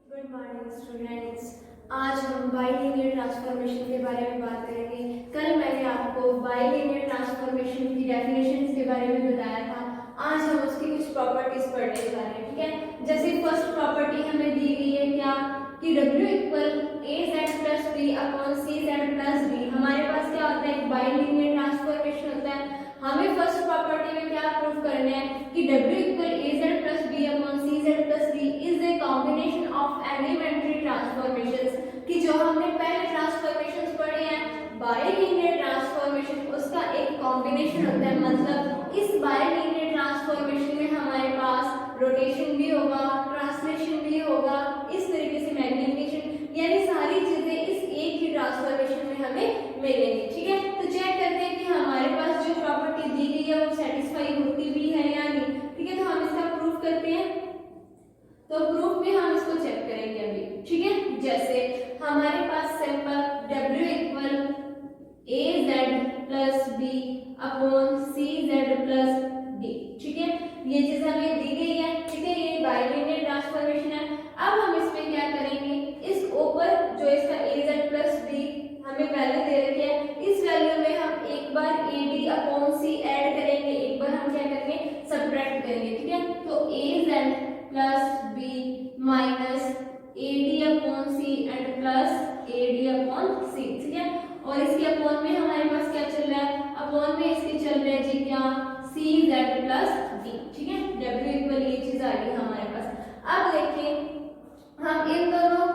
Good morning students. आज हम bilinear transformation के बारे में बात करेंगे। कल मैंने आपको बाइलिनियर ट्रांसफॉर्मेशन की डेफिनेशंस के बारे में बताया था। आज हम उसकी कुछ प्रॉपर्टीज पढ़ने जा रहे हैं, ठीक है। जैसे फर्स्ट प्रॉपर्टी हमें दी गई है क्या कि W equal AZ plus B upon CZ plus D। हमारे पास क्या होता है, एक बाइलिनियर ट्रांसफॉर्मेशन होता है। हमें फर्स्ट प्रॉपर्टी में क्या प्रूव करना है कि W equal AZ plus B upon CZ plus D is a combination of elementary transformations. कि जो हमने पहले ट्रांसफॉर्मेशंस पढ़े हैं बाइलिनियर ट्रांसफॉर्मेशन, उसका एक कॉम्बिनेशन होता है। मतलब इस बाइलिनियर ट्रांसफॉर्मेशन में हमारे पास रोटेशन भी होगा, ट्रांसलेशन भी होगा, इस तरीके से मैग्निफिकेशन, यानी सारी चीजें इस एक ही ट्रांसफॉर्मेशन में हमें मिलेंगी, ठीक है। तो चेक करते हैं कि हमारे पास जो प्रॉपर्टी दी गई है वो सेटिस्फाई होती भी है या नहीं, ठीक है। तो हम इसका प्रूफ करते हैं। तो प्रूफ में हम इसको चेक करेंगे अभी, ठीक है। जैसे हमारे पास simple W equal AZ plus B upon CZ plus D, ठीक है। ये चीज हमें दी गई है, ठीक है। ये बाइलिनियर ट्रांसफॉर्मेशन है। अब हम इसमें क्या करेंगे, इस ऊपर जो इसका AZ प्लस B हमें वैल्यू दे रखी है, इस वैल्यू में हम एक बार AD अपॉन C ऐड करेंगे, एक बार हम क्या करेंगे सब्ट्रैक्ट करेंगे, ठीक है। तो AZ plus B minus AD upon C and plus AD upon C, ठीक है। और इसके अपॉन में हमारे पास क्या चल रहा है, अपॉन में इसके चल रहा है जी क्या CZ प्लस D, ठीक है। W इक्वल ये चीज आ गई हमारे पास। अब देखिए हम इन दोनों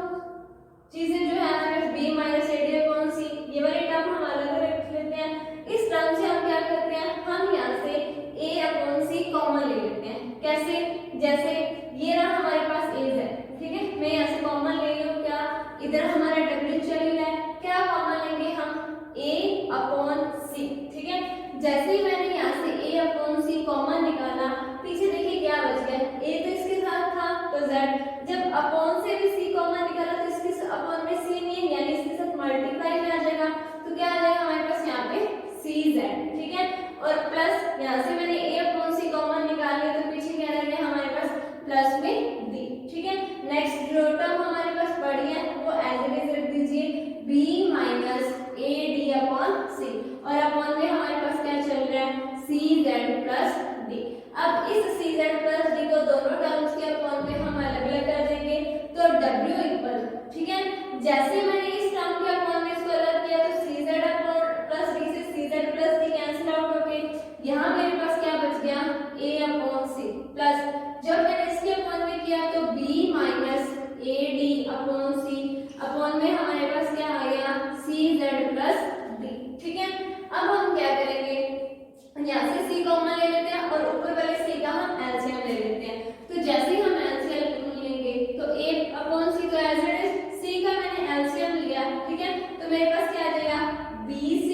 चीजें जो है हमारे B minus AD upon C, ये वाले टर्म हम अलग अलग रख लेते हैं। इस टर्म से हम क्या करते हैं, हम यहाँ से A अपॉन C कॉमन ले लेते हैं। कैसे, जैसे ये रहा हमारे पास AZ, ठीक है। मैं यहाँ से कॉमन ले लूँ, क्या इधर हमारा W चल रहा है, क्या कॉमन लेंगे हम A अपॉन C, ठीक है। जैसे ही मैंने यहाँ से A अपॉन C कॉमन निकाला, पीछे देखिए क्या बच गया, A तो इसके साथ था तो Z, जब अपॉन से भी C कॉमन निकाला तो इसके अपॉन में C नहीं है, यानी इसके साथ मल्टीप्लाई में आ जाएगा। तो क्या आ जाएगा हमारे पास यहाँ पे CZ, ठीक है। और प्लस यहाँ से मैंने A अपॉन C कॉमन निकाल लिया तो पीछे क्या रह गया हमारे पास प्लस में D, ठीक है। नेक्स्ट जो टर्म हमारे पास बढ़ी है वो एज इट इज रख दीजिए B minus AD upon C, और अपॉन में हमारे पास क्या चल रहा है CZ प्लस D। अब इस CZ प्लस D को दोनों टर्म्स के अपॉन में हम अलग अलग कर देंगे। तो W इक्वल, ठीक है, जैसे मैंने इस टर्म के अपॉन में इसको अलग किया तो CZ अपॉन प्लस D से CZ plus D cancel out होके यहाँ मेरे पास क्या बच गया A अपॉन C, प्लस जब मैंने इसके अपॉन में किया तो B minus AD upon C, upon में हमारे पास क्या आ गया CZ प्लस D, ठीक है। अब हम क्या करेंगे, यहाँ से C कॉमन ले लेते हैं और ऊपर वाले C का हम एलसीएम ले लेते हैं। तो जैसे ही हम एलसीएम लेंगे तो A अपॉन C तो एज इट इज C का मैंने एलसीएम लिया, ठीक है। तो मेरे पास क्या आ जाएगा BC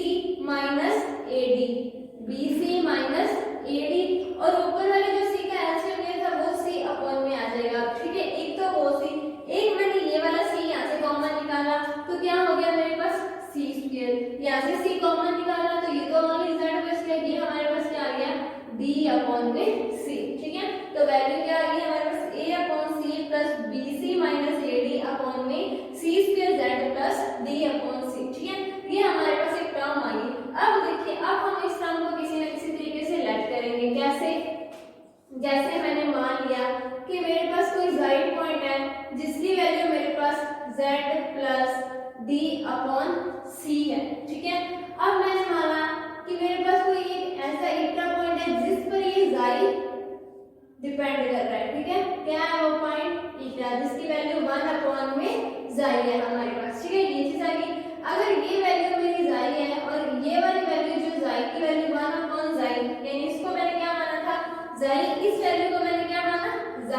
minus AD, BC minus AD, और ऊपर वाले जो C का एलसीएम लिया था वो C अपॉन में आ जाएगा, ठीक है। एक तो वो C, एक मैंने ये वाला C यहाँ से कॉमन निकाला तो क्या हो गया मेरे पास C स्क्वायर, यहाँ से C कॉमन निकाला तो ये तो ओनली Z बच गया, ये हमारे पास क्या आ गया D अपॉन में C, ठीक है। तो वैल्यू क्या आ गई हमारे पास A upon C plus BC minus AD upon में C square Z plus D upon C, ठीक है। ये हमारे पास एक टर्म आ गई। अब देखिए अब हम इस टर्म को किसी न किसी तरीके से लेट करेंगे। कैसे, जैसे मैंने मान लिया कि मेरे पास कोई z पॉइंट है जिसकी वैल्यू मेरे पास z plus D upon C है, ठीक है। अब मैंने माना कि मेरे पास कोई ऐसा एक पॉइंट है जिस पर ये z डिपेंड कर रहा है, ठीक है। क्या है वो पॉइंट ईटा, जिसकी वैल्यू 1 अपॉन में z है हमारे पास, ठीक है। ये चीज आ गई। अगर ये वैल्यू मेरी z है और ये वाली वैल्यू जो z की वैल्यू 1 अपॉन z, यानी इसको मैंने क्या माना था z, इस वैल्यू को मैंने क्या माना z,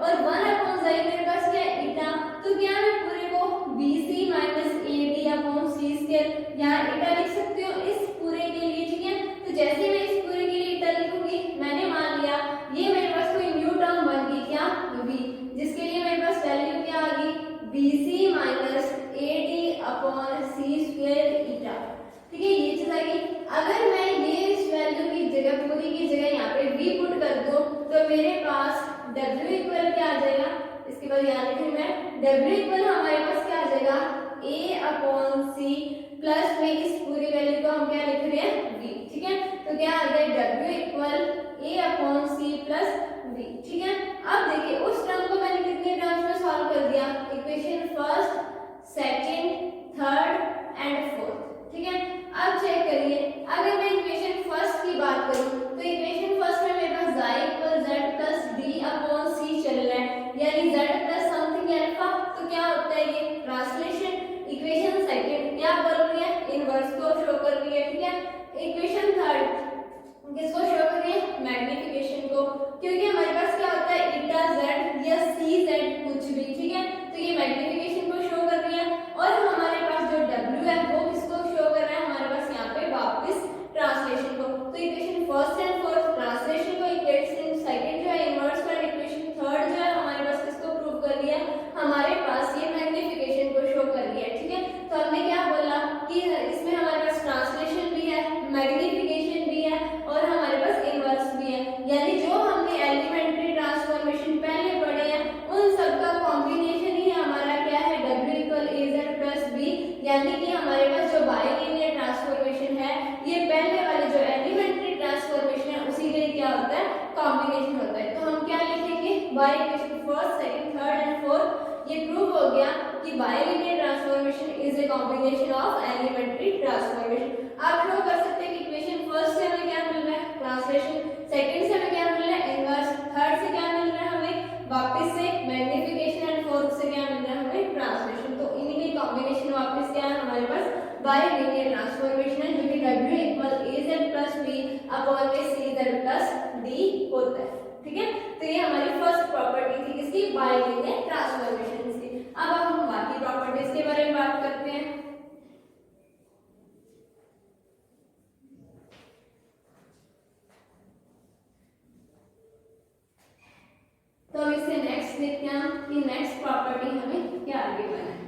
और 1 अपॉन z मेरे पास क्या है ईटा, तो क्या मैं पूरे को BC minus AD upon C square यहाँ ईटा लिख सकती हूँ इस पूरे के लिए, ठीक है। तो जैसे मैं इस पूरे के लिए ईटा लिखूंगी, मैंने मान लिया ये मेरे पास कोई न्यू टर्म बन गई क्या V, जिसके लिए मेरे पास वैल्यू क्या आ गई BC minus AD upon C square eta, ठीक है। ये चीज आ गई। अगर मैं ये इस वैल्यू की जगह पूरी की जगह यहाँ पे V पुट कर दूं तो मेरे पास W इक्वल क्या आ जाएगा, इसके बाद यहाँ लिखेंगे हैं W इक्वल हमारे पास क्या आ जाएगा A/C प्लस में इस पूरी वैल्यू को हम क्या लिख रहे हैं V, ठीक है। तो क्या आ गया W equal A/C plus V, ठीक है। अब देखिए उस टर्म को मैंने कितने टर्म्स में सॉल्व कर दिया, equation first, second, third and fourth, ठीक है। अब चेक करिए, अगर मैं इक्वेशन फर्स्ट की बात करूं तो इक्वेशन फर्स्ट में मेरे पास y equal z plus d/c चल रहा है, यानी z प्लस समथिंग अल्फा। तो क्या होता है ये ट्रांसलेशन। इक्वेशन सेकंड क्या बोल रही है, इनवर्स को शो कर रही है, ठीक है। इक्वेशन थर्ड किसको शो कर रही है, मैग्निफिकेशन को, क्योंकि हमारे पास क्या होता है ईटा z या सी z कुछ भी, ठीक है। तो ये मैग्निफिकेशन को शो कर रही है, और हमारे पास जो w है वो किसको शो कर रहा है, हमारे पास यहाँ पे वापस ट्रांसलेशन को। तो equation first and fourth translation को, इक्वेशन सेकंड जो है इनवर्स का, इक्वेशन थर्ड जो है हमारे पास किसको प्रूव कर रही है, हमारे पास ये मैग्निफिकेशन को शो कर रही है, ठीक है। तो हमने क्या बोला कि इसमें हमारे पास ट्रांसलेशन भी है, मैग्निफिकेशन भी है, और हमारे पास इनवर्स भी है, यानी जो हमने एलिमेंट्री ट्रांसफॉर्मेशन पहले पढ़े हैं उन सब का कॉम्बिनेशन ही हमारा क्या है W equal AZ plus B, यानी कि हमारे पास जो बाइलिनियर ट्रांसफॉर्मेशन है ये पहले वाले जो एलिमेंट्री ट्रांसफॉर्मेशन है उसी के क्या होता है, कॉम्बिनेशन होता है। तो हम क्या लिखेंगे, by equation first, second, third and fourth ये प्रूव हो गया कि bilinear transformation is a combination of elementary transformation. आप शो कर सकते हैं कि इक्वेशन फर्स्ट से हमें क्या मिल रहा है, ट्रांसलेशन, सेकंड से हमें क्या मिल रहा है, इनवर्स, थर्ड से क्या मिल रहा है हमें वापस से मैग्निफिकेशन, एंड फोर्थ से क्या मिल रहा है हमें ट्रांसलेशन। तो इन्हीं की कॉम्बिनेशन वापस क्या है हमारे पास बाइलिनियर ट्रांसफॉर्मेशन है, जो कि W equal AZ plus B upon में CZ प्लस D होता है, ठीक है। तो ये हमारी फर्स्ट प्रॉपर्टी थी किसकी, बाइलिनियर ट्रांसफॉर्मेशन की। अब हम बाकी प्रॉपर्टीज के बारे में बात करते हैं। तो अब इससे नेक्स्ट देखते हैं कि नेक्स्ट प्रॉपर्टी हमें क्या आगे करना है।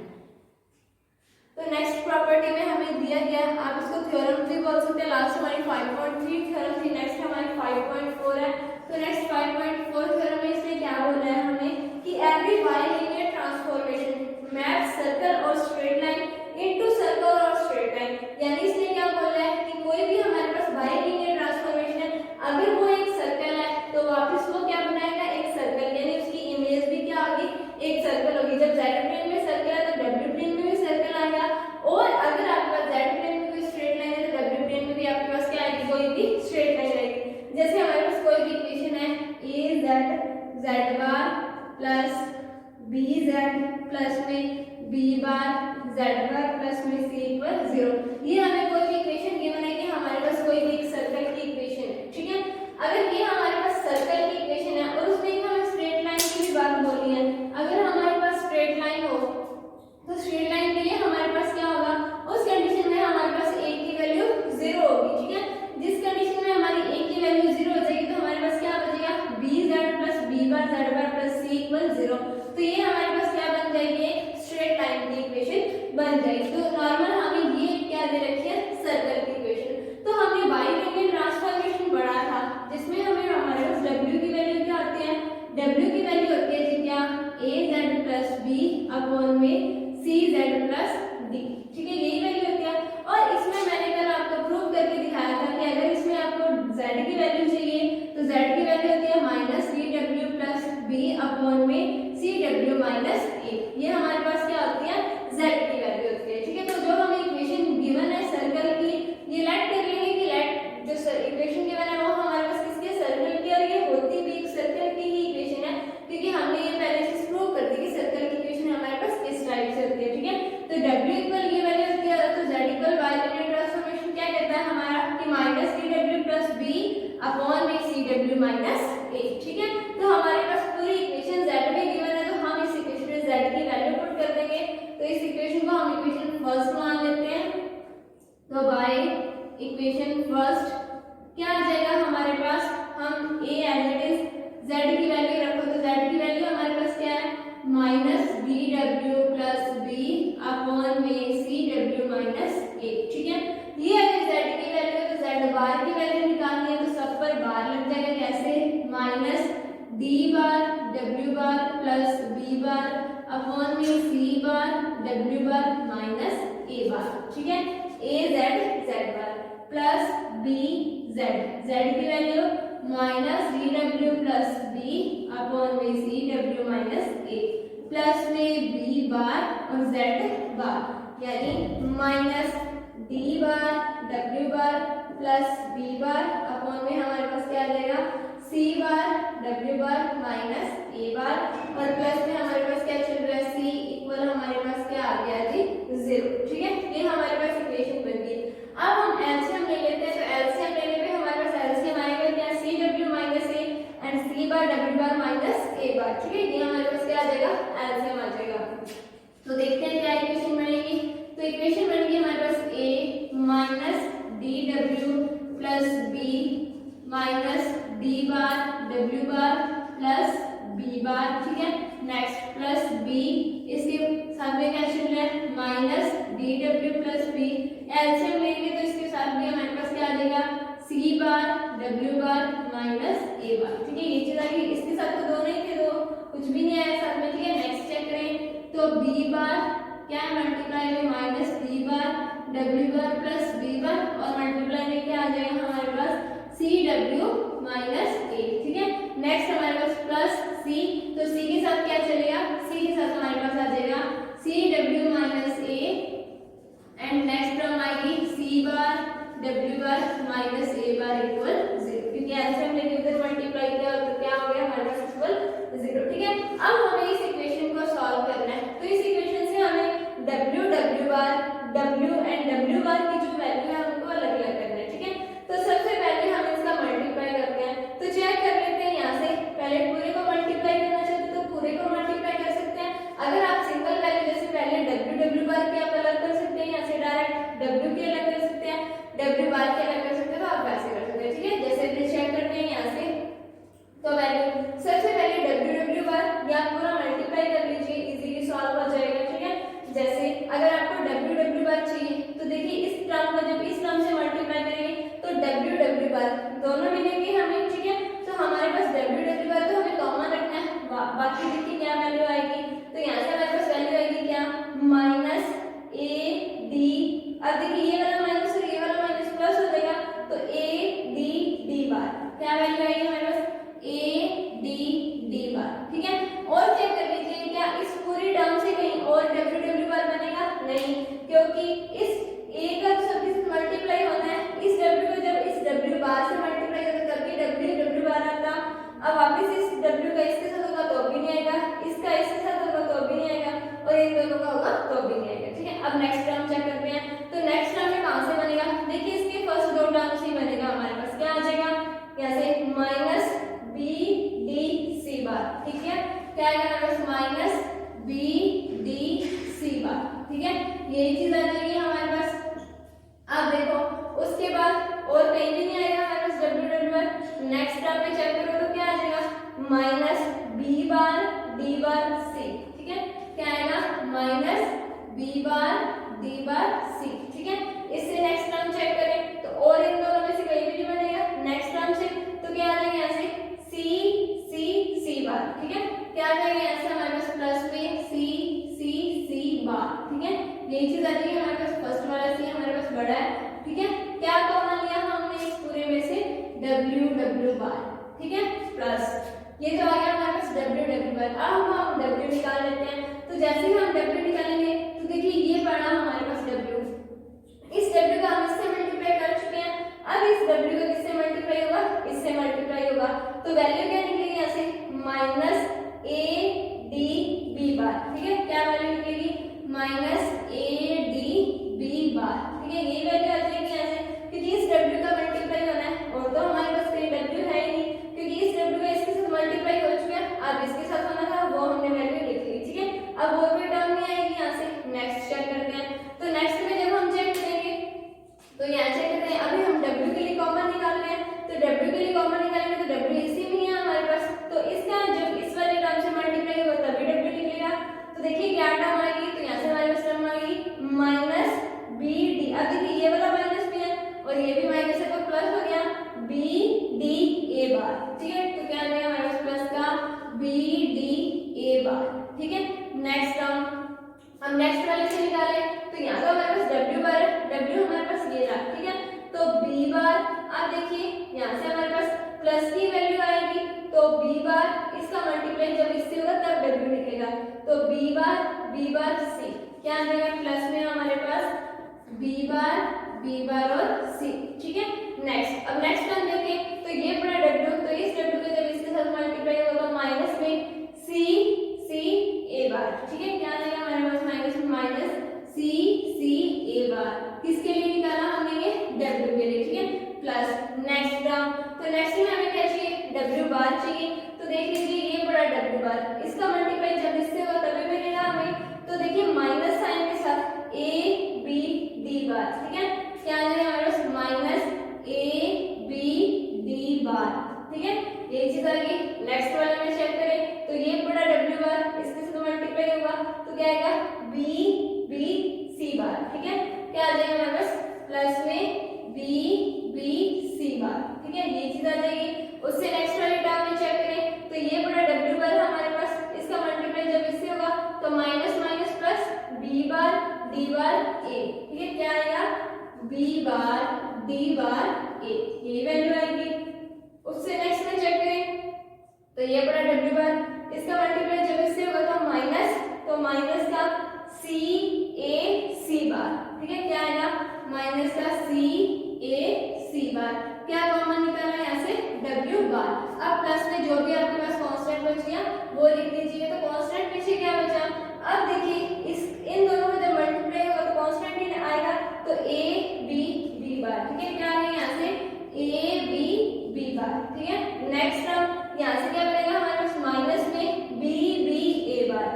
तो नेक्स्ट प्रॉपर्टी में हमें दिया गया, आप इसको थ्योरम भी बोल सकते हैं, लास्ट हमारी 5.3 थ्योरम थी, नेक्स्ट हमारी 5.4 है। तो नेक्स्ट 5.4 थ्योरम में इसमें क्या बोला है हमें कि every bilinear transformation map circle और स्ट्रेट लाइन इनटू सर्कल और स्ट्रेट लाइन, यानी इसने क्या बोला है कि कोई भी हमारे पास बाइलिनियर ट्रांसफॉर्मेशन है, अगर वो एक सर्कल है तो वापस वो क्या बनाएगा, एक सर्कल, यानी उसकी इमेज भी क्या होगी, एक सर्कल होगी। जब z प्लेन में सर्कल है तो w प्लेन में भी सर्कल आएगा, और अगर आपके पास z प्लेन में कोई स्ट्रेट लाइन है तो w प्लेन में भी आपके पास क्या आएगी, कोई भी स्ट्रेट लाइन आएगी। जैसे हमारे पास कोई भी इक्वेशन है az z बार प्लस bz प्लस में b बार z बार प्लस में c इक्वल 0, ये हमें कोई भी इक्वेशन गिवन है कि हमारे पास कोई भी एक सर्कल की इक्वेशन है, ठीक है। अगर ये हमारे पास सर्कल की इक्वेशन है और उसमें हमें स्ट्रेट लाइन की भी बात बोली है, अगर हमारे पास स्ट्रेट लाइन हो तो स्ट्रेट लाइन के लिए हमारे पास क्या होगा, उस कंडीशन में हमारे पास a की वैल्यू 0 होगी, ठीक है। जिस कंडीशन में हमारी a की वैल्यू 0 हो जाएगी तो हमारे पास क्या बचेगा, bz प्लस b बार z बार प्लस c इक्वल 0। तो ये हमारे पास क्या बन जाएगी, स्ट्रेट लाइन की इक्वेशन बन जाएगी। तो नॉर्मल हमें ये क्या दे रखी है, सर्कल की इक्वेशन। तो हमने बाइलिनियर ट्रांसफॉर्मेशन पढ़ा था जिसमें हमें हमारे पास w की वैल्यू क्या आती है, w की वैल्यू होती है जी क्या, az प्लस b अपॉन में cz प्लस d, ठीक है, यही वैल्यू होती है। और इसमें मैंने कल आपको प्रूव करके दिखाया था कि अगर इसमें आपको z की वैल्यू चाहिए तो z की वैल्यू होती है minus dw plus b upon में cw माइनस a, ये हमारे पास क्या होती है, z की वैल्यू होती है, ठीक है। तो जो हमें इक्वेशन गिवन है सर्कल की, ये लेट कर लेंगे कि लेट जो इक्वेशन गिवन है वो हमारे पास किसके, सर्कल की, और ये होती भी एक सर्कल की ही इक्वेशन है, क्योंकि हमने ये पहले से प्रूव कर दी कि सर्कल की इक्वेशन हमारे पास इस टाइप से होती है, ठीक है। तो w इक्वल ये वैल्यू होती है, तो z इक्वल बाइलिनियर ट्रांसफॉर्मेशन क्या कहता है हमारा कि minus dw plus b upon में cw माइनस a, ठीक है। तो हमारे पास पूरी इक्वेशन z में गिवन है, तो हम इस इक्वेशन में z की वैल्यू पुट कर देंगे। तो इस इक्वेशन को हम इक्वेशन फर्स्ट मान लेते हैं। तो बाय इक्वेशन फर्स्ट क्या आ जाएगा हमारे पास, हम a as it is z की वैल्यू रखो, तो z की वैल्यू हमारे पास क्या है, minus dw plus b upon में cw माइनस a, ठीक है। ये अगर z की वैल्यू है तो z बार की वैल्यू निकालनी है, तो सब पर बार लग जाएगा, कैसे, माइनस d बार w बार प्लस b बार अपॉन में सी bar W bar minus A bar, ठीक है, A Z Z bar plus B Z, Z की value minus D W plus B upon में C W minus A plus में B bar और Z bar, यानी minus D bar W bar plus B bar upon में हमारे पास क्या आ जाएगा सी bar W bar minus A बार और प्लस में हमारे पास क्या चल रहा है सी इक्वल हमारे पास क्या आ गया जी 0, ठीक है, ये हमारे पास इक्वेशन बन गई। अब हम एलसीएम ले लेते हैं, तो एलसीएम लेने पे हमारे पास एलसीएम आएगा क्या C W minus A and C bar W bar minus A bar, ठीक है, ये हमारे पास क्या आ जाएगा एलसीएम आ जाएगा। तो देखते हैं क्या इक्वेशन बनेगी, तो इक्वेशन बनेगी हमारे पास A minus D W plus B minus D bar W bar plus B bar, ठीक है, नेक्स्ट प्लस बी, इसके साथ में क्या चल रहा है minus D W plus B, LCM लेंगे तो इसके साथ में हमारे पास क्या आ जाएगा सी bar W bar minus A bar, ठीक है, ये चीज आ गई। इसके साथ तो दो नहीं थे, दो कुछ भी नहीं आया साथ में, ठीक है, नेक्स्ट चेक करें तो बी बार क्या है मल्टीप्लाई में minus D bar W bar plus B bar और मल्टीप्लाई में क्या आ जाएगा हमारे पास सी डब्ल्यू माइनस ए, ठीक है, नेक्स्ट हमारे पास प्लस सी, तो सी के साथ क्या चलेगा सी के साथ हमारे पास आ जाएगा C W minus A and next term आएगी C bar W bar minus A bar equal 0, क्योंकि एलसीएम लेके उधर मल्टीप्लाई किया तो क्या हो गया हमारे पास इक्वल 0, ठीक है। अब हमें इस इक्वेशन को सॉल्व करना है, तो इस इक्वेशन से हमें W W bar W and W bar की जो वैल्यू है उनको अलग अलग करना है, ठीक है, तो सबसे पहले हम इसका मल्टीप्लाई करते हैं, तो चेक कर लेते हैं यहाँ से, पहले पूरे को मल्टीप्लाई करना चाहते तो पूरे को मल्टीप्लाई कर सकते हैं, अगर आप सिंगल वैल्यू जैसे पहले डब्ल्यू डब्ल्यू बार की आप अलग कर सकते हैं, यहाँ से डायरेक्ट डब्ल्यू की अलग कर सकते हैं, डब्ल्यू बार की अलग कर सकते हैं, तो आप वैसे कर सकते हैं, ठीक है, जैसे चेक करते हैं यहाँ से, तो वैल्यू सबसे पहले डब्ल्यू डब्ल्यू बार या पूरा मल्टीप्लाई कर लीजिए, इजीली सॉल्व हो जाएगा, ठीक है, जैसे अगर आपको डब्ल्यू डब्ल्यू बार चाहिए तो देखिए इस टर्म को जब इस टर्म से मल्टीप्लाई करेंगे तो डब्ल्यू डब्ल्यू बार दोनों मिलेंगे हमें, ठीक है, तो हमारे पास डब्ल्यू डब्ल्यू बार तो हमें कॉमन रखना है, बाकी देखिए क्या वैल्यू आएगी, तो यहाँ से हमारे पास वैल्यू आएगी क्या माइनस ए डी, अब देखिए ये वाला माइनस और ये वाला माइनस प्लस हो जाएगा, तो ए डी डी बार क्या वैल्यू आएगी हमारे पास ए डी डी बार, ठीक है, और चेक कर लीजिए क्या इस पूरी टर्म से कहीं और डब्ल्यू डब्ल्यू बार बनेगा, नहीं, क्योंकि इस ए का सबके साथ मल्टीप्लाई होना है, इस डब्ल्यू को जब इस डब्ल्यू बार से मल्टीप्लाई होगा तब भी डब्ल्यू डब्ल्यू बार आता, अब वापस इस डब्ल्यू का इसके साथ होगा तो भी नहीं आएगा, इसका इसके साथ होगा तो भी नहीं आएगा और इन दोनों का होगा तो भी नहीं आएगा, ठीक है। अब नेक्स्ट टर्म चेक करते हैं, तो नेक्स्ट टर्म में कहां से बनेगा, देखिए इसके फर्स्ट दो टर्म से बनेगा, हमारे पास क्या आ जाएगा यहाँ से माइनस बी डी सी बार, ठीक है, क्या आएगा हमारे पास माइनस बी डी सी बार, ठीक है, यही चीज आ जाएगी हमारे पास। अब देखो उसके बाद और कहीं भी नहीं आएगा हमारे पास W W bar, next term में चेक करो तो क्या आ जाएगा minus B bar D bar C, ठीक है, क्या आएगा minus B bar D bar C, ठीक है, इससे नेक्स्ट टर्म चेक करें तो और इन दोनों में से कहीं भी नहीं बनेगा नेक्स्ट टर्म से, तो क्या आ जाएगा यहाँ से सी सी सी बार, ठीक है, क्या आ जाएगा यहाँ से हमारे पास प्लस में सी सी सी बार, ठीक है, यही चीज आ जाएगी हमारे पास, फर्स्ट वाला सी हमारे पास बड़ा है, ठीक है, क्या कॉमन लिया हमने इस पूरे में से डब्ल्यू डब्ल्यू बार, ठीक है, प्लस ये तो आ गया हमारे पास डब्ल्यू डब्ल्यू बार। अब हम डब्ल्यू निकाल लेते हैं, तो जैसे ही हम डब्ल्यू निकालेंगे तो देखिए ये पड़ा हमारे पास डब्ल्यू, इस डब्ल्यू का हम इससे मल्टीप्लाई कर चुके हैं, अब इस डब्ल्यू का किससे मल्टीप्लाई होगा इससे मल्टीप्लाई होगा, तो वैल्यू क्या निकलेगी यहाँ से minus A D B bar, ठीक है, क्या वैल्यू निकलेगी minus A D B bar, ठीक है, ये वैल्यू आ जाएगी यहाँ से, क्योंकि इस डब्ल्यू का मल्टीप्लाई होना है और तो हमारे पास कोई डब्ल्यू है ही नहीं, क्योंकि इस डब्ल्यू का इसके साथ मल्टीप्लाई हो चुका है, अब इसके साथ होना था वो हमने वैल्यू लिख ली, ठीक है, अब और कोई टर्म नहीं आएगी यहाँ से, नेक्स्ट चेक करते हैं, तो नेक्स्ट में जब हम चेक करेंगे तो यहाँ चेक करते हैं, अभी हम डब्ल्यू के लिए कॉमन निकाल रहे हैं, तो डब्ल्यू के लिए कॉमन निकालेंगे तो डब्ल्यू इसी में ही है हमारे पास, तो इसका जब इस वाले टर्म से मल्टीप्लाई होगा तभी डब्ल्यू निकलेगा, तो देखिए क्या टर्म आएगी, तो यहाँ से हमारे पास टर्म आएगी माइनस बी डी, अब देखिए ये वाला माइनस हम नेक्स्ट वाले से निकाले तो यहाँ तो हमारे पास W बार है, W हमारे पास ये रहा, ठीक है। तो B बार, आप देखिए यहाँ से हमारे पास प्लस की वैल्यू आएगी, तो B बार इसका मल्टीप्लाई जब इससे होगा तब W लिखेगा, तो B बार C क्या आ जाएगा, प्लस में हमारे पास B बार और C, ठीक है। नेक्स्ट, अब नेक्स्ट टर्म देखें तो ये पड़ा W, तो इस W को जब इसके साथ मल्टीप्लाई होगा तो माइनस में C A बार, ठीक है। क्या आ जाएगा हमारे पास माइनस में माइनस C A बार, किसके लिए निकाला हमने ये W के लिए, ठीक है। प्लस नेक्स्ट टर्म, तो नेक्स्ट में हमें क्या चाहिए, W बार चाहिए, तो देख लीजिए ये बड़ा W बार, इसका मल्टीप्लाई जब इससे होगा तभी मिलेगा हमें, तो देखिए माइनस साइन के साथ A B D बार, ठीक है। क्या आ जाएगा हमारे पास माइनस A B D बार, ठीक है। ये चीज आ गई। नेक्स्ट वाले में चेक करें तो ये बड़ा W बार इसके साथ मल्टीप्लाई होगा तो क्या आएगा B C बार, ठीक है। क्या आ जाएगा हमारे पास प्लस में B C बार, ठीक है, ये चीज आ जाएगी। उससे नेक्स्ट वाले टर्म में चेक करें तो ये बड़ा W बार हमारे पास, इसका मल्टीप्लाई जब इससे होगा तो minus minus plus B bar D bar A, ठीक है। क्या आएगा B bar D bar A, ये वैल्यू आएगी। उससे नेक्स्ट में चेक करें तो ये बड़ा W बार, इसका मल्टीप्लाई जब इससे होगा तो माइनस का C A C बार, ठीक है। क्या आएगा माइनस का C A C बार, क्या कॉमन निकाला यहाँ से W बार। अब प्लस में जो भी आपके पास कांस्टेंट बच गया वो लिख दीजिए, तो कांस्टेंट पीछे क्या बचा, अब देखिए इस इन दोनों में जब मल्टीप्लाई होगा तो कांस्टेंट ही आएगा, तो A B बार, ठीक है। क्या आएगा यहाँ से A B बार, ठीक है। नेक्स्ट टर्म यहाँ से क्या बनेगा हमारे पास माइनस में B A बार,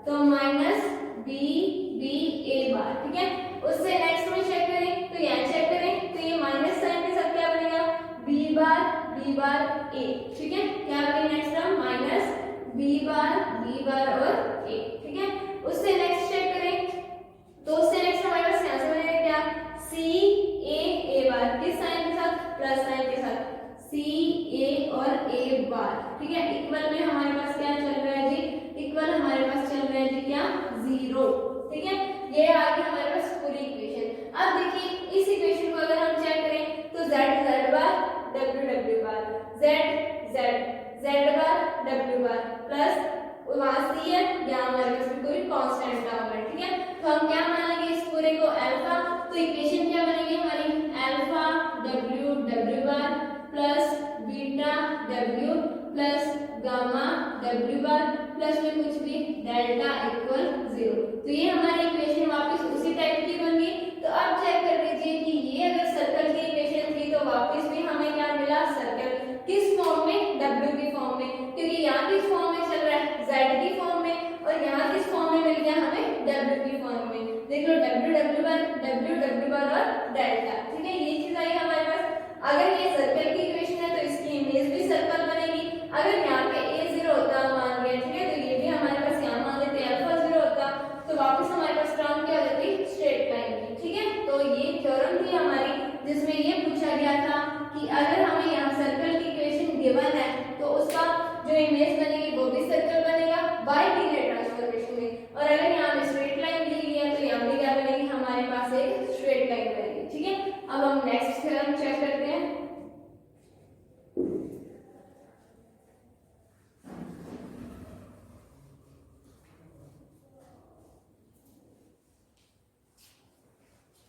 तो माइनस B A बार, ठीक है। उससे नेक्स्ट में चेक करें तो यहाँ चेक करें तो ये माइनस साइन के साथ क्या बनेगा B बार A, ठीक है। क्या बनेगा नेक्स्ट टर्म माइनस B बार और A, ठीक है। उससे नेक्स्ट चेक करें तो उससे नेक्स्ट हमारे पास यहाँ से बनेगा क्या C A बार, किस साइन के साथ, प्लस साइन के साथ C A और A बार, ठीक है। इक्वल में हमारे पास क्या चल रहा है जी, इक्वल हमारे पास चल रहा है जी क्या 0, ठीक है। ये आ गई हमारे पास पूरी इक्वेशन। अब देखिए इस इक्वेशन को अगर हम चेक करें तो Z बार W बार, Z बार W बार प्लस वहां C है, यहाँ हमारे पास कोई कांस्टेंट टर्म है, ठीक है। तो हम क्या मान लेंगे इस पूरे को अल्फा, तो इक्वेशन क्या बनेगी हमारी alpha W bar plus beta W plus gamma W bar plus में कुछ भी डेल्टा इक्वल 0। तो ये हमारी इक्वेशन वापस उसी टाइप की बन गई। तो अब चेक कर लीजिए कि ये अगर सर्कल की इक्वेशन थी तो वापस भी हमें क्या मिला, सर्कल किस फॉर्म में, W की फॉर्म में, क्योंकि यहाँ किस फॉर्म में चल रहा है Z की फॉर्म में, और यहाँ किस फॉर्म में मिल गया हमें W की फॉर्म में। देख लो W बार और डेल्टा, ठीक है। ये चीज आई हमारे पास। अगर ये सर्कल की इक्वेशन है तो इसकी इमेज भी सर्कल बनेगी। अगर यहाँ पे A0 होता मान लिया, ठीक है, तो ये भी हमारे पास यहाँ मान लेते अल्फा 0 होता तो वापस हमारे पास टर्म क्या हो जाती, स्ट्रेट लाइन की, ठीक है। तो ये थ्योरम थी हमारी जिसमें ये पूछा गया था कि अगर हमें यहाँ सर्कल की इक्वेशन गिवन है तो उसका जो इमेज बनेगी वो भी सर्कल बनेगा बाय लीनियर ट्रांसफॉर्मेशन में, और अगर यहाँ पे स्ट्रेट लाइन दी गई है तो यहाँ पे क्या बनेगी हमारे पास एक स्ट्रेट लाइन बनेगी, ठीक है। अब हम नेक्स्ट थ्योरम चेक करते हैं।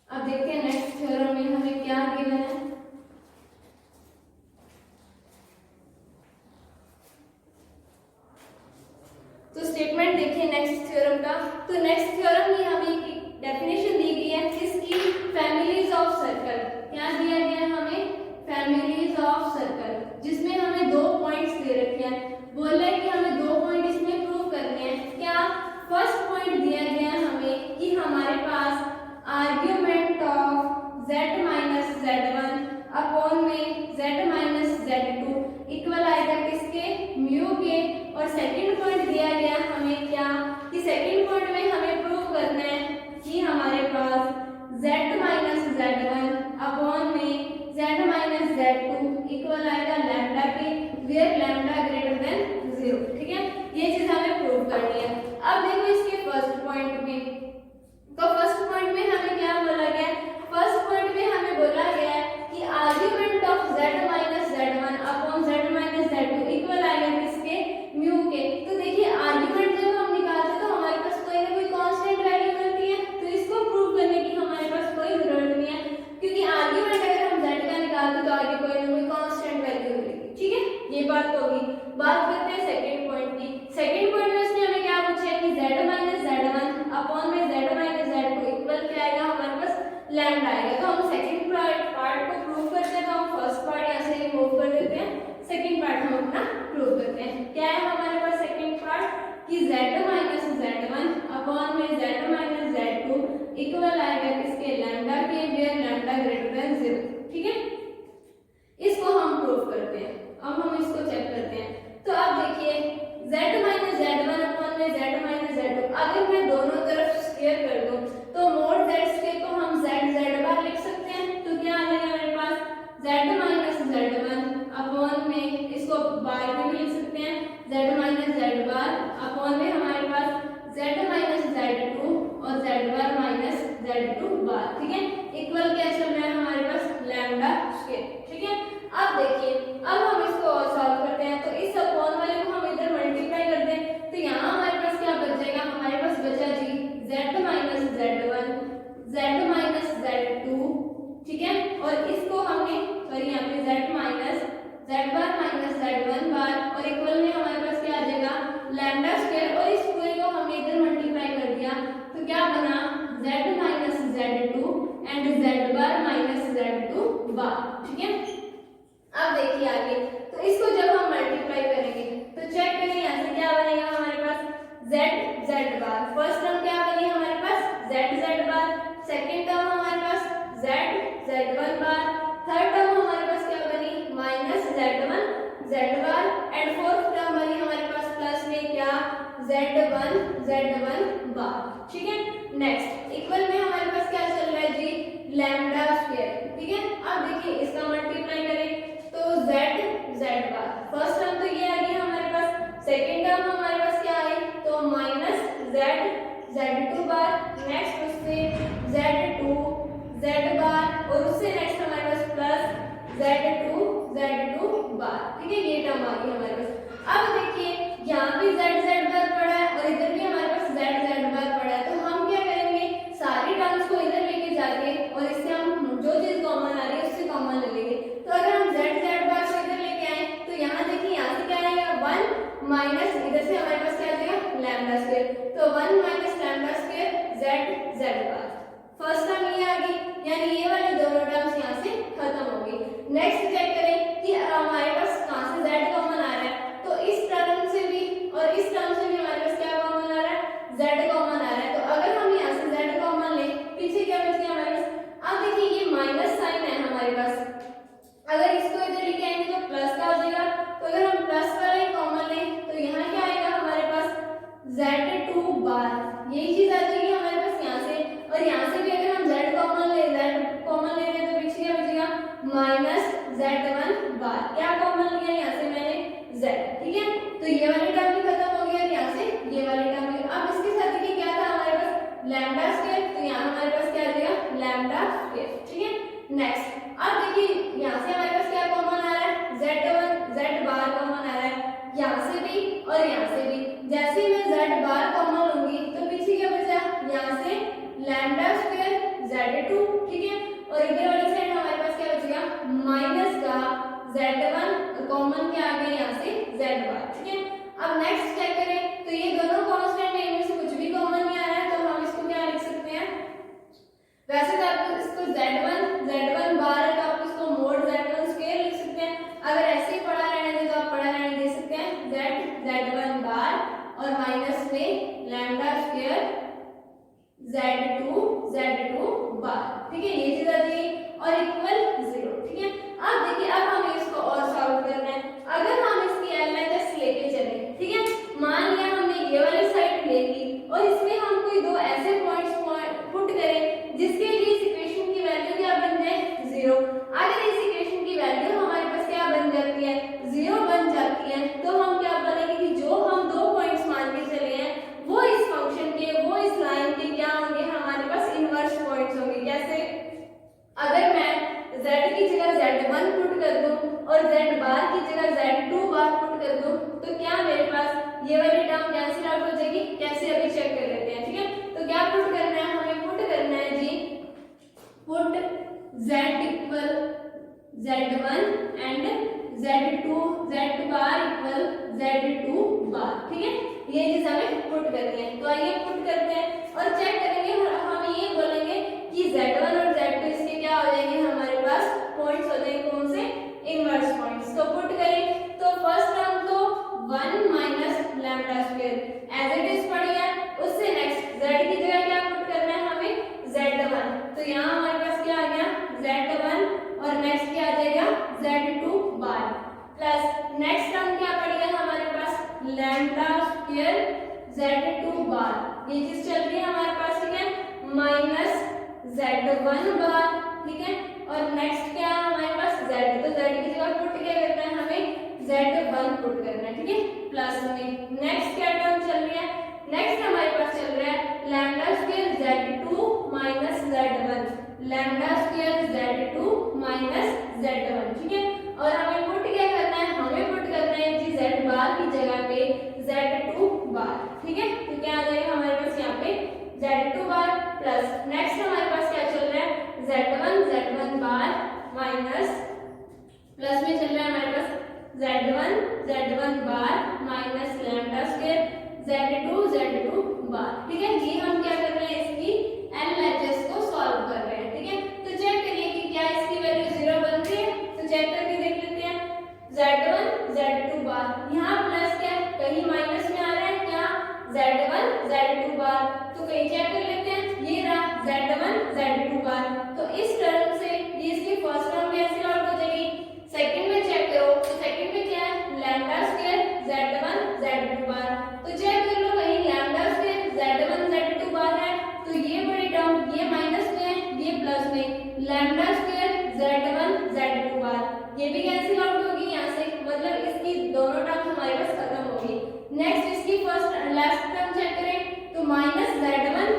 अब देखते हैं नेक्स्ट थ्योरम में हमें क्या गिवन है। तो स्टेटमेंट देखिए नेक्स्ट थ्योरम का। तो नेक्स्ट थ्योरम में हमें एक डेफिनेशन दी गई है किसकी, फैमिलीज ऑफ सर्कल। क्या दिया गया है हमें, फैमिलीज ऑफ सर्कल, जिसमें हमें 2 पॉइंट्स दे रखे हैं। बोला है कि हमें 2 पॉइंट इसमें प्रूव करने हैं। क्या, फर्स्ट पॉइंट दिया गया है हमें कि हमारे पास argument of z minus z1 upon में z माइनस z2 इक्वल आएगा किसके, म्यू के। और सेकंड पॉइंट दिया गया हमें क्या, कि सेकंड पॉइंट में हमें प्रूव करना है कि हमारे पास z माइनस z1 अपॉन में z माइनस z2 इक्वल आएगा लैम्डा के, वेयर लैम्डा ग्रेटर देन 0, ठीक है। ये चीज हमें प्रूव करनी है। अब देखो इसके फर्स्ट पॉइंट में तो फर्स्ट पॉइंट में हमें क्या बोला गया है? फर्स्ट पॉइंट में हमें बोला गया है कि argument of z minus z1 upon z minus z2 equal आएगा किसके? म्यू के। तो देखिए आर्ग्यूमेंट जब हम निकालते हैं तो हमारे पास कोई ना कोई कांस्टेंट वैल्यू मिलती है, तो इसको प्रूव करने की हमारे पास कोई जरूरत नहीं है, क्योंकि आर्ग्यूमेंट अगर हम z का निकालते तो आगे कोई ना कोई कांस्टेंट वैल्यू मिलेगी। ठीक है, ये बात तो होगी। बात करते हैं सेकंड पॉइंट की। सेकंड पॉइंट में इसने हमें क्या पूछा है कि z माइनस z1 अपॉन में z माइनस z2 इक्वल क्या आएगा? हमारे पास लैम्डा आएगा। तो हम सेकंड पार्ट को प्रूव करते हैं, तो हम फर्स्ट पार्ट यहाँ से रिमूव कर देते हैं, सेकंड पार्ट हम अपना प्रूव करते हैं। क्या है हमारे पास सेकंड पार्ट कि z माइनस z1 अपॉन में z माइनस z2 इक्वल आएगा किसके? लैम्डा के, वेयर लैम्डा ग्रेटर देन 0। ठीक है, इसको हम प्रूव करते हैं। अब हम इसको चेक करते हैं। तो अब देखिए z माइनस z1 अपॉन में z माइनस z2, अगर मैं दोनों तरफ स्क्वायर कर दूं तो मोड z स्क्वायर को हम z बार लिख सकते हैं। तो क्या आ जाएगा हमारे पास? z माइनस z1 अपॉन में, इसको बार में भी लिख सकते हैं, z माइनस z बार अपॉन में हमारे पास z माइनस z2 और z बार माइनस z2 बार। ठीक है, इक्वल क्या चल रहा है हमारे पास? Lambda square. ठीक है, अब देखिए अब हम इसको और सॉल्व करते हैं। तो इस अपॉन वाले को हम इधर मल्टीप्लाई कर दें तो यहाँ हमारे पास क्या बच जाएगा? हमारे पास बचा जी z minus z1 z minus z2। ठीक है, और इसको हमने सॉरी यहाँ पे z माइनस z बार माइनस z1 बार और इक्वल में हमारे पास क्या आ जाएगा? Lambda square. और इस पूरे को हमने इधर मल्टीप्लाई कर दिया तो क्या बना? z minus z2 and z bar minus z2 बार। ठीक है, अब देखिए आगे। तो इसको जब हम मल्टीप्लाई करेंगे तो चेक करिए यहाँ से क्या बनेगा हमारे पास? z बार। फर्स्ट टर्म क्या बनी हमारे पास? z बार। सेकंड टर्म हमारे पास z1 बार। थर्ड टर्म हमारे पास क्या बनी? Minus z1 bar. And fourth term बनी हमारे पास प्लस में क्या? z1 बार। ठीक है, नेक्स्ट इक्वल में हमारे पास क्या चल रहा है जी? Lambda square. ठीक है, अब देखिए इसका मल्टीप्लाई करें तो z बार। फर्स्ट टर्म तो ये आ गई हमारे पास, सेकंड टर्म हमारे पास क्या आई? तो माइनस z2 बार। नेक्स्ट उससे z बार और उससे नेक्स्ट हमारे पास प्लस z2 बार। ठीक है, ये टर्म आ गई हमारे पास। अब देखिए यहाँ पे z बार पड़ा है और इधर भी हमारे पास z बार पड़ा है, तो हम क्या करेंगे? सारी टर्म्स को इधर लेके जाके और इससे हम जो चीज कॉमन आ रही है उससे कॉमन ले लेंगे। तो अगर हम z बार को इधर लेके आए तो यहाँ देखिए यहाँ से क्या आएगा? 1 माइनस इधर से हमारे पास क्या आ जाएगा? Lambda square. तो 1 माइनस लैम्डा स्क्वायर z बार। फर्स्ट टर्म ये आ गई, यानी ये वाले दोनों टर्म्स यहाँ से खत्म हो गई। नेक्स्ट चेक करें कि हमारे पास कहाँ से z कॉमन आ रहा है। तो इस टर्म से भी और इस टर्म से भी हमारे पास क्या कॉमन आ रहा है? z कॉमन आ रहा है। तो अगर हम यहाँ से z कॉमन लें, पीछे क्या बच गया हमारे पास? अब देखिए ये माइनस साइन है हमारे पास, अगर इसको इधर लेके आएंगे तो प्लस का हो जाएगा। तो अगर हम प्लस वाला ही कॉमन लें तो यहाँ क्या आएगा हमारे पास? z2 बार। यही चीज आ जाएगी हमारे पास यहाँ से, और यहाँ से भी अगर हम z कॉमन ले रहे हैं तो पीछे क्या बचेगा? माइनस z1 बार। क्या कॉमन लिया यहाँ से मैंने? z। ठीक है, तो ये वाली टर्म भी खत्म हो गया, यहाँ से ये वाली टर्म भी। अब इसके साथ देखिए क्या था हमारे पास? Lambda square. तो यहाँ हमारे पास क्या आ जाएगा? Lambda square. ठीक है, नेक्स्ट अब देखिए यहाँ से हमारे पास क्या कॉमन आ रहा है? z बार कॉमन आ रहा है, यहाँ से भी और यहाँ से भी। जैसे ही मैं z बार कॉमन लूंगी तो पीछे क्या बचा? यहाँ से लैम्डा स्क्वायर z2। ठीक है, और इधर वाली साइड हमारे पास क्या बचेगा? माइनस का z1 कॉमन क्या आ गया यहाँ से? z बार। ठीक है, अब नेक्स्ट चेक करें तो ये दोनों कांस्टेंट है, इनमें से कुछ भी कॉमन नहीं आ रहा है, तो हम इसको क्या लिख सकते हैं? वैसे तो आप इसको z1 बार है तो आप इसको मोड z1 स्क्वायर लिख सकते हैं। अगर ऐसे ही पढ़ा रहने दे तो आप पढ़ा रहने दे सकते हैं z1 बार और माइनस में लैम्डा स्क्वायर z2 बार। ठीक है, ये चीज आ जाएगी और इक्वल 0। ठीक है, अब देखिए अब हमें इसको और सॉल्व करना है। अगर हम इसकी एलएचएस लेके चले, ठीक है, मान लिया हमने ये वाली साइड ले ली और इसमें हम कोई दो ऐसे पॉइंट्स पुट करें जिसके लिए इस इक्वेशन की वैल्यू क्या बन जाए? 0। अगर इस इक्वेशन की वैल्यू हमारे पास क्या बन जाती है? 0 बन जाती है, तो हम क्या बोलेंगे कि जो हम दो पॉइंट्स मान के चले हैं वो इस फंक्शन के, वो इस लाइन के क्या होंगे? हमारे माइनस Z1 बार, ठीक है। और नेक्स्ट क्या है हमारे पास Z, तो Z की जगह पुट क्या करना है हमें, Z1 पुट करना है, ठीक है, प्लस में नेक्स्ट क्या टर्म चल रहा है, नेक्स्ट हमारे पास चल रहा है lambda square Z2 minus Z1, lambda square Z2 minus Z1, ठीक है। और हमें पुट क्या करना है, हमें पुट करना है जी Z बार की जगह पे Z2 बार, ठीक है। तो क्या आ जाएगा हमारे पास यहाँ पे Z2 बार प्लस नेक्स्ट हमारे पास क्या चल रहा है Z1 बार माइनस प्लस में चल रहा है हमारे पास Z1 बार माइनस लैम्डा स्क्वायर Z2 बार, ठीक है। ये हम क्या कर रहे हैं, इसकी LHS को सॉल्व कर रहे हैं, ठीक है। तो चेक करिए कि क्या इसकी वैल्यू 0 बन रही है, तो चेक करके देख लेते हैं। Z2 बार यहाँ प्लस क्या है, कहीं माइनस में आ रहा है क्या, Z2 बार, तो कहीं चेक कर लेते हैं, ये रहा Z2 बार। तो इस टर्म से ये इसकी फर्स्ट टर्म कैंसिल आउट हो जाएगी, सेकंड में चेक करो तो सेकंड में क्या है लैम्डा स्क्वायर Z2 बार, तो चेक कर लो कहीं लैम्डा स्क्वायर Z2 बार है, तो ये बड़ी टर्म ये माइनस में है, ये प्लस में, लैम्डा स्क्वायर Z2 बार ये भी कैंसिल आउट होगी यहाँ से, मतलब इसकी दोनों टर्म हमारे पास खत्म होगी। नेक्स्ट इसकी फर्स्ट लास्ट टर्म चेक करें तो माइनस Z1